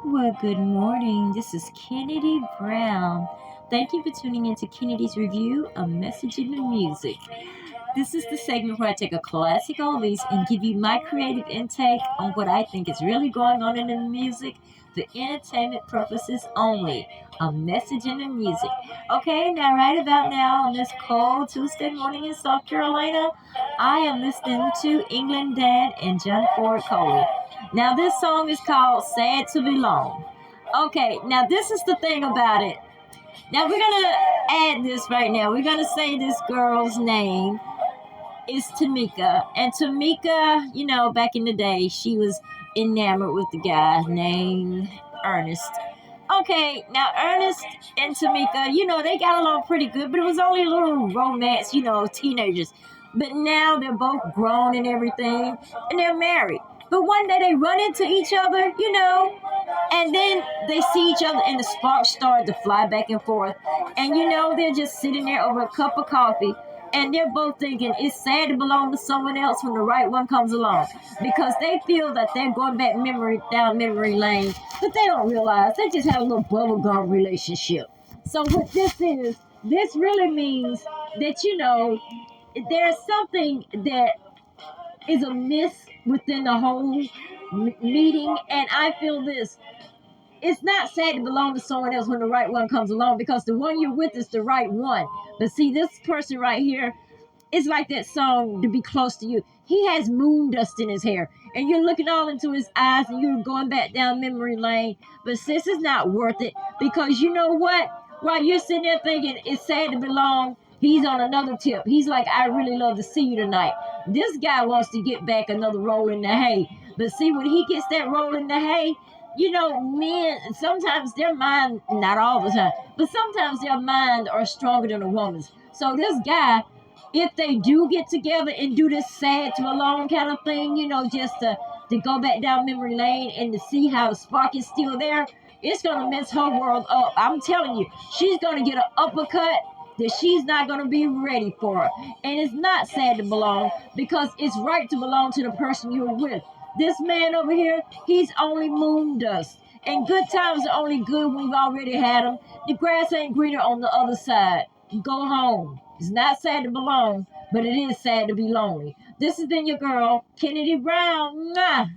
Well, good morning. This is Kennedy Brown. Thank you for tuning in to Kennedy's Review, A Message in the Music. This is the segment where I take a classic oldies and give you my creative intake on what I think is really going on in the music for entertainment purposes only. A message in the music. Okay, now right about now on this cold Tuesday morning in South Carolina, I am listening to England Dan and John Ford Coley. Now this song is called Sad to Belong. Okay, now this is the thing about it. Now we're gonna add this right now. We're gonna say this girl's name is Tamika. And Tamika, back in the day, she was enamored with the guy named Ernest. Okay, now Ernest and Tamika, they got along pretty good, but it was only a little romance, teenagers. But now they're both grown and everything, and they're married. But one day they run into each other, and then they see each other, and the sparks start to fly back and forth. And they're just sitting there over a cup of coffee, and they're both thinking it's sad to belong to someone else when the right one comes along, because they feel that they're going back down memory lane, but they don't realize they just have a little bubblegum relationship. So what this really means that there's something that is amiss within the whole meeting, and I feel this. It's not sad to belong to someone else when the right one comes along, because the one you're with is the right one. But see, this person right here, it's like that song, To Be Close to You. He has moon dust in his hair, and you're looking all into his eyes, and you're going back down memory lane. But sis, it's not worth it, because you know what? While you're sitting there thinking it's sad to belong, he's on another tip. He's like, I really love to see you tonight. This guy wants to get back another roll in the hay. But see, when he gets that roll in the hay, men, sometimes their mind, not all the time, but sometimes their mind are stronger than a woman's. So this guy, if they do get together and do this sad to belong kind of thing, just to go back down memory lane and to see how the spark is still there, it's going to mess her world up. I'm telling you, she's going to get an uppercut that she's not going to be ready for. And it's not sad to belong, because it's right to belong to the person you're with. This man over here, he's only moon dust. And good times are only good when you've already had them. The grass ain't greener on the other side. Go home. It's not sad to belong, but it is sad to be lonely. This has been your girl, Kennedy Brown. Mwah!